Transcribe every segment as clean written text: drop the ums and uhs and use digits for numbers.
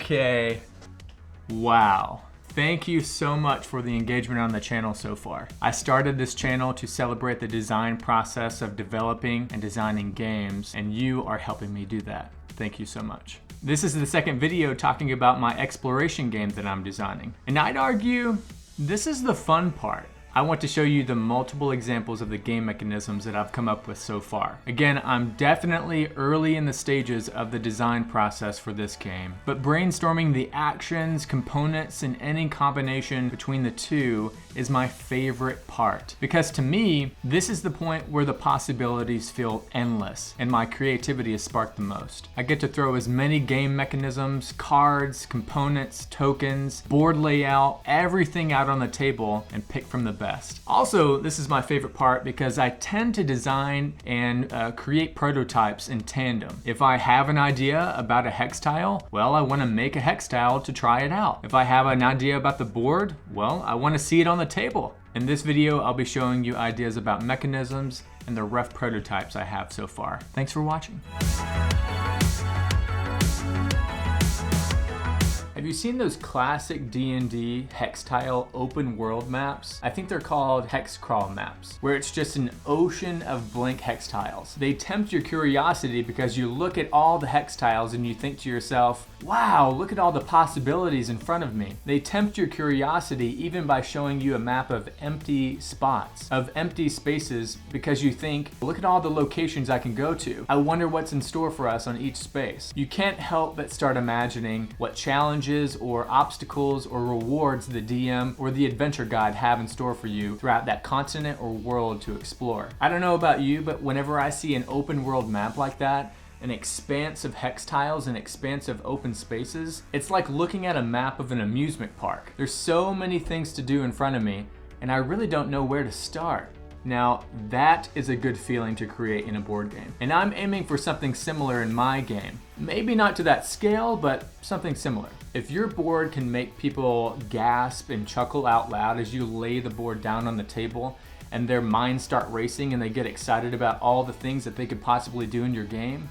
Okay, wow. Thank you so much for the engagement on the channel so far. I started this channel to celebrate the design process of developing and designing games, and you are helping me do that. Thank you so much. This is the second video talking about my exploration game that I'm designing. And I'd argue this is the fun part. I want to show you the multiple examples of the game mechanisms that I've come up with so far. Again, I'm definitely early in the stages of the design process for this game, but brainstorming the actions, components, and any combination between the two is my favorite part. Because to me, this is the point where the possibilities feel endless and my creativity is sparked the most. I get to throw as many game mechanisms, cards, components, tokens, board layout, everything out on the table and pick from the best. Also, this is my favorite part because I tend to design and create prototypes in tandem. If I have an idea about a hex tile, well, I want to make a hex tile to try it out. If I have an idea about the board, well, I want to see it on the table. In this video, I'll be showing you ideas about mechanisms and the rough prototypes I have so far. Thanks for watching. Have you seen those classic D&D hex tile open world maps? I think they're called hex crawl maps, where it's just an ocean of blank hex tiles. They tempt your curiosity because you look at all the hex tiles and you think to yourself, wow, look at all the possibilities in front of me. They tempt your curiosity even by showing you a map of empty spots, of empty spaces, because you think, look at all the locations I can go to. I wonder what's in store for us on each space. You can't help but start imagining what challenges or obstacles or rewards the DM or the adventure guide have in store for you throughout that continent or world to explore. I don't know about you, but whenever I see an open world map like that, an expanse of hex tiles and expanse of open spaces, it's like looking at a map of an amusement park. There's so many things to do in front of me, and I really don't know where to start. Now, that is a good feeling to create in a board game. And I'm aiming for something similar in my game. Maybe not to that scale, but something similar. If your board can make people gasp and chuckle out loud as you lay the board down on the table and their minds start racing and they get excited about all the things that they could possibly do in your game,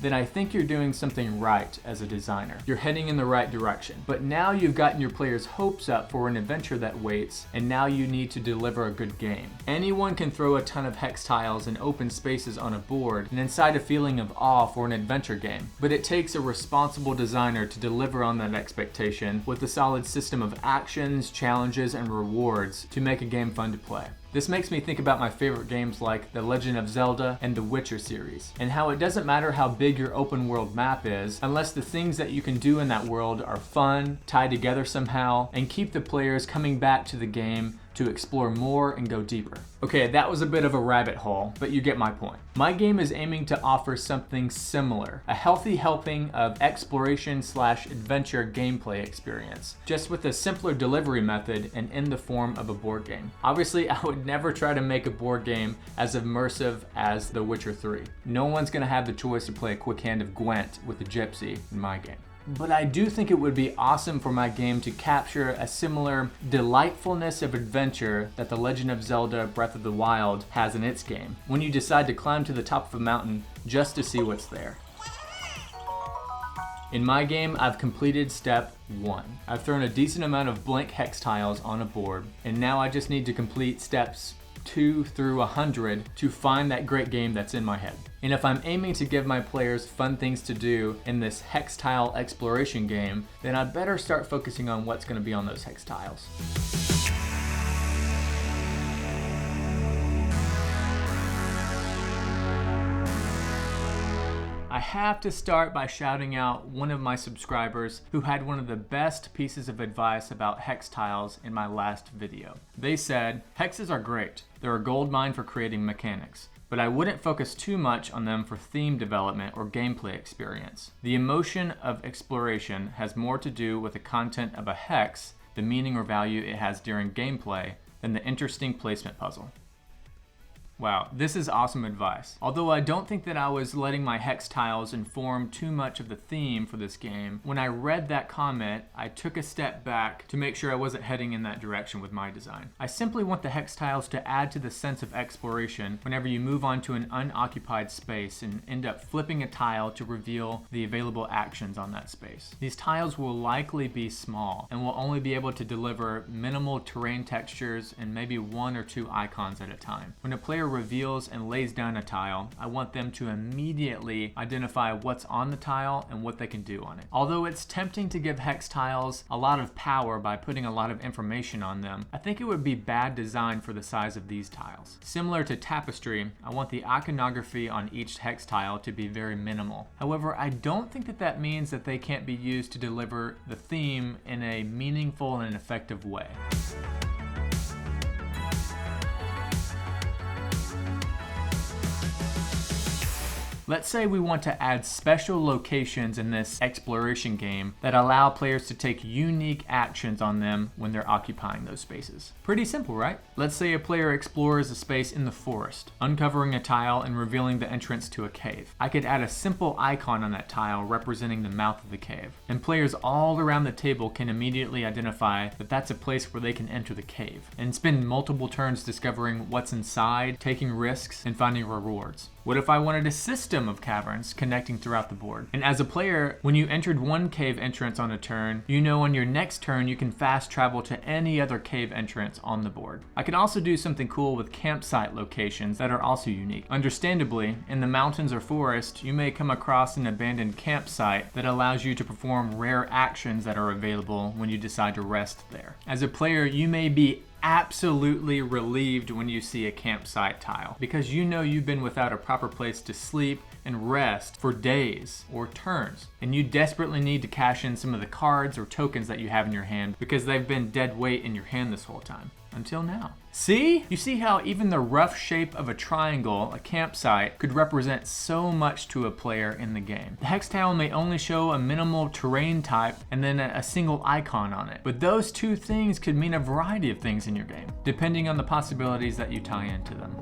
then I think you're doing something right as a designer. You're heading in the right direction. But now you've gotten your players' hopes up for an adventure that waits, and now you need to deliver a good game. Anyone can throw a ton of hex tiles and open spaces on a board and incite a feeling of awe for an adventure game. But it takes a responsible designer to deliver on that expectation with a solid system of actions, challenges, and rewards to make a game fun to play. This makes me think about my favorite games like The Legend of Zelda and The Witcher series, and how it doesn't matter how big your open world map is, unless the things that you can do in that world are fun, tied together somehow, and keep the players coming back to the game to explore more and go deeper. Okay, that was a bit of a rabbit hole, but you get my point. My game is aiming to offer something similar, a healthy helping of exploration/adventure gameplay experience, just with a simpler delivery method and in the form of a board game. Obviously, I would never try to make a board game as immersive as The Witcher 3. No one's gonna have the choice to play a quick hand of Gwent with a gypsy in my game. But I do think it would be awesome for my game to capture a similar delightfulness of adventure that The Legend of Zelda Breath of the Wild has in its game, when you decide to climb to the top of a mountain just to see what's there. In my game, I've completed step 1. I've thrown a decent amount of blank hex tiles on a board, and now I just need to complete steps 2 through 100 to find that great game that's in my head. And if I'm aiming to give my players fun things to do in this hex tile exploration game, then I better start focusing on what's going to be on those hex tiles. I have to start by shouting out one of my subscribers who had one of the best pieces of advice about hex tiles in my last video. They said, hexes are great. They're a gold mine for creating mechanics, but I wouldn't focus too much on them for theme development or gameplay experience. The emotion of exploration has more to do with the content of a hex, the meaning or value it has during gameplay, than the interesting placement puzzle. Wow, this is awesome advice. Although I don't think that I was letting my hex tiles inform too much of the theme for this game, when I read that comment, I took a step back to make sure I wasn't heading in that direction with my design. I simply want the hex tiles to add to the sense of exploration whenever you move onto an unoccupied space and end up flipping a tile to reveal the available actions on that space. These tiles will likely be small and will only be able to deliver minimal terrain textures and maybe 1 or 2 icons at a time. When a player reveals and lays down a tile, I want them to immediately identify what's on the tile and what they can do on it. Although it's tempting to give hex tiles a lot of power by putting a lot of information on them, I think it would be bad design for the size of these tiles. Similar to tapestry, I want the iconography on each hex tile to be very minimal. However, I don't think that that means that they can't be used to deliver the theme in a meaningful and effective way. Let's say we want to add special locations in this exploration game that allow players to take unique actions on them when they're occupying those spaces. Pretty simple, right? Let's say a player explores a space in the forest, uncovering a tile and revealing the entrance to a cave. I could add a simple icon on that tile representing the mouth of the cave, and players all around the table can immediately identify that that's a place where they can enter the cave, and spend multiple turns discovering what's inside, taking risks, and finding rewards. What if I wanted a system of caverns connecting throughout the board? And as a player, when you entered one cave entrance on a turn, you know on your next turn you can fast travel to any other cave entrance on the board. I could also do something cool with campsite locations that are also unique. Understandably, in the mountains or forest, you may come across an abandoned campsite that allows you to perform rare actions that are available when you decide to rest there. As a player, you may be absolutely relieved when you see a campsite tile because you know you've been without a proper place to sleep and rest for days or turns, and you desperately need to cash in some of the cards or tokens that you have in your hand because they've been dead weight in your hand this whole time. Until now. See? You see how even the rough shape of a triangle, a campsite, could represent so much to a player in the game. The hex tile may only show a minimal terrain type and then a single icon on it, but those two things could mean a variety of things in your game, depending on the possibilities that you tie into them.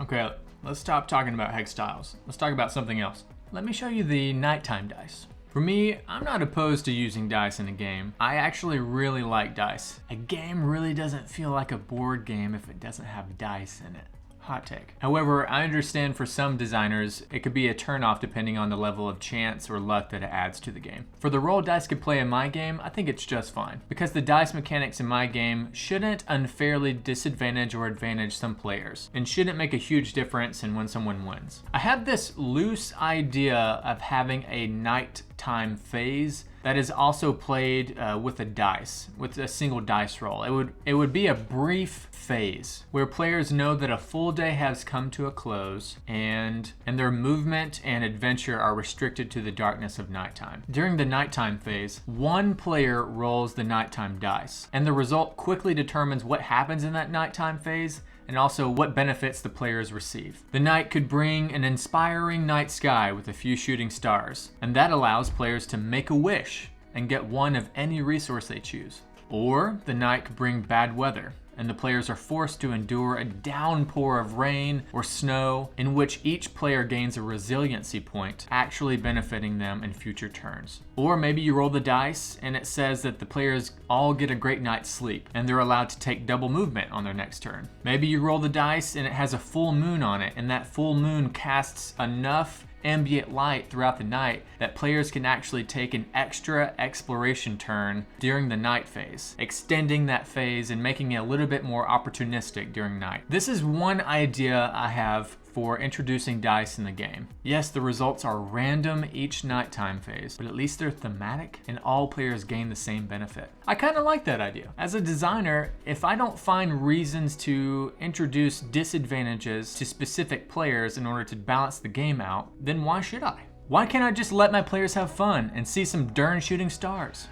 Okay, let's stop talking about hex tiles. Let's talk about something else. Let me show you the nighttime dice. For me, I'm not opposed to using dice in a game. I actually really like dice. A game really doesn't feel like a board game if it doesn't have dice in it. Hot take. However, I understand for some designers, it could be a turnoff depending on the level of chance or luck that it adds to the game. For the role dice could play in my game, I think it's just fine, because the dice mechanics in my game shouldn't unfairly disadvantage or advantage some players, and shouldn't make a huge difference in when someone wins. I have this loose idea of having a nighttime phase that is also played with a single dice roll. It would be a brief phase where players know that a full day has come to a close and their movement and adventure are restricted to the darkness of nighttime. During the nighttime phase, one player rolls the nighttime dice, and the result quickly determines what happens in that nighttime phase and also what benefits the players receive. The night could bring an inspiring night sky with a few shooting stars, and that allows players to make a wish and get one of any resource they choose. Or the night could bring bad weather, and the players are forced to endure a downpour of rain or snow in which each player gains a resiliency point, actually benefiting them in future turns. Or maybe you roll the dice and it says that the players all get a great night's sleep and they're allowed to take double movement on their next turn. Maybe you roll the dice and it has a full moon on it, and that full moon casts enough ambient light throughout the night that players can actually take an extra exploration turn during the night phase, extending that phase and making it a little bit more opportunistic during night. This is one idea I have for introducing dice in the game. Yes, the results are random each nighttime phase, but at least they're thematic and all players gain the same benefit. I kind of like that idea. As a designer, if I don't find reasons to introduce disadvantages to specific players in order to balance the game out, then why should I? Why can't I just let my players have fun and see some darn shooting stars?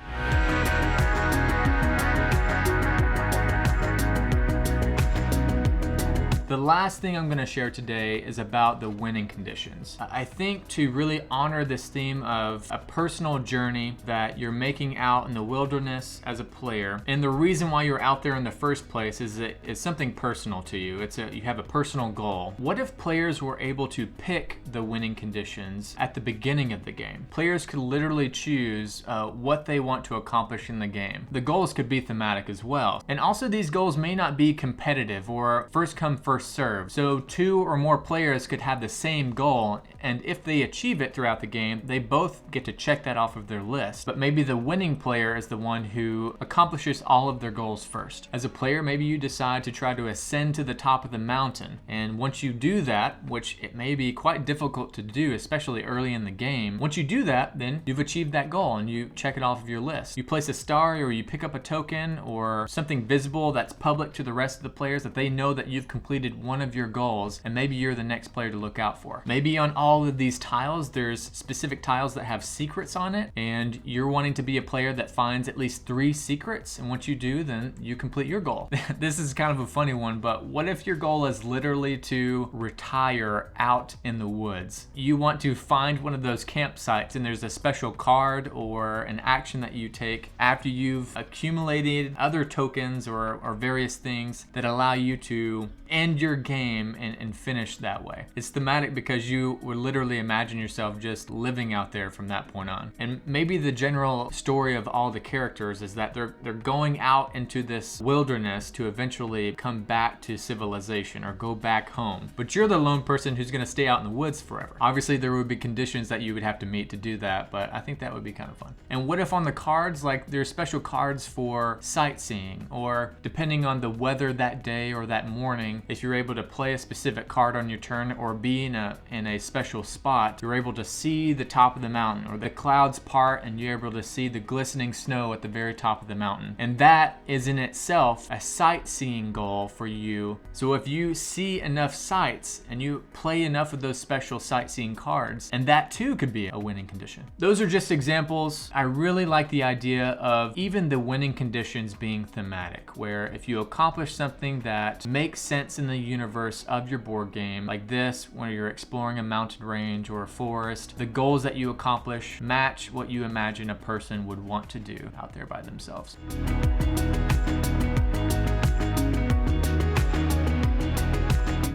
The last thing I'm going to share today is about the winning conditions. I think to really honor this theme of a personal journey that you're making out in the wilderness as a player, and the reason why you're out there in the first place is that it's something personal to you. You have a personal goal. What if players were able to pick the winning conditions at the beginning of the game? Players could literally choose what they want to accomplish in the game. The goals could be thematic as well. And also these goals may not be competitive or first come first serve. So 2 or more players could have the same goal, and if they achieve it throughout the game, they both get to check that off of their list. But maybe the winning player is the one who accomplishes all of their goals first. As a player, maybe you decide to try to ascend to the top of the mountain. And once you do that, which it may be quite difficult to do, especially early in the game, once you do that, then you've achieved that goal and you check it off of your list. You place a star, or you pick up a token or something visible that's public to the rest of the players that they know that you've completed one of your goals, and maybe you're the next player to look out for. Maybe on all of these tiles, there's specific tiles that have secrets on it, and you're wanting to be a player that finds at least 3 secrets, and once you do, then you complete your goal. This is kind of a funny one, but what if your goal is literally to retire out in the woods? You want to find one of those campsites, and there's a special card or an action that you take after you've accumulated other tokens or various things that allow you to end your game and finish that way. It's thematic because you would literally imagine yourself just living out there from that point on. And maybe the general story of all the characters is that they're going out into this wilderness to eventually come back to civilization or go back home. But you're the lone person who's going to stay out in the woods forever. Obviously there would be conditions that you would have to meet to do that, but I think that would be kind of fun. And what if on the cards, like there's special cards for sightseeing, or depending on the weather that day or that morning, if you're able to play a specific card on your turn or be in a special spot, you're able to see the top of the mountain, or the clouds part and you're able to see the glistening snow at the very top of the mountain. And that is in itself a sightseeing goal for you. So if you see enough sights and you play enough of those special sightseeing cards, and that too could be a winning condition. Those are just examples. I really like the idea of even the winning conditions being thematic, where if you accomplish something that makes sense in the universe of your board game, like this, when you're exploring a mountain range or a forest, the goals that you accomplish match what you imagine a person would want to do out there by themselves.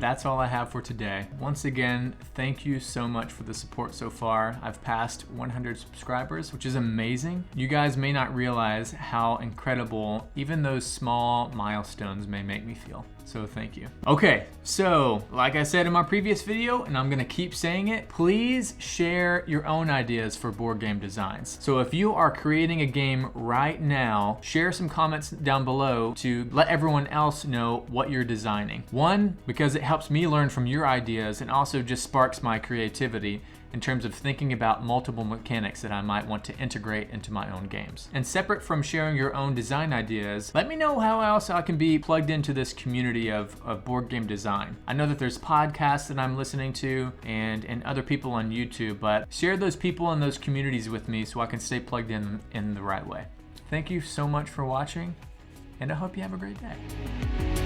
That's all I have for today. Once again, thank you so much for the support so far. I've passed 100 subscribers, which is amazing. You guys may not realize how incredible even those small milestones may make me feel. So thank you. Okay, so like I said in my previous video, and I'm gonna keep saying it, please share your own ideas for board game designs. So if you are creating a game right now, share some comments down below to let everyone else know what you're designing. One, because it helps me learn from your ideas, and also just sparks my creativity in terms of thinking about multiple mechanics that I might want to integrate into my own games. And separate from sharing your own design ideas, let me know how else I can be plugged into this community of board game design. I know that there's podcasts that I'm listening to and other people on YouTube, but share those people and those communities with me so I can stay plugged in the right way. Thank you so much for watching, and I hope you have a great day.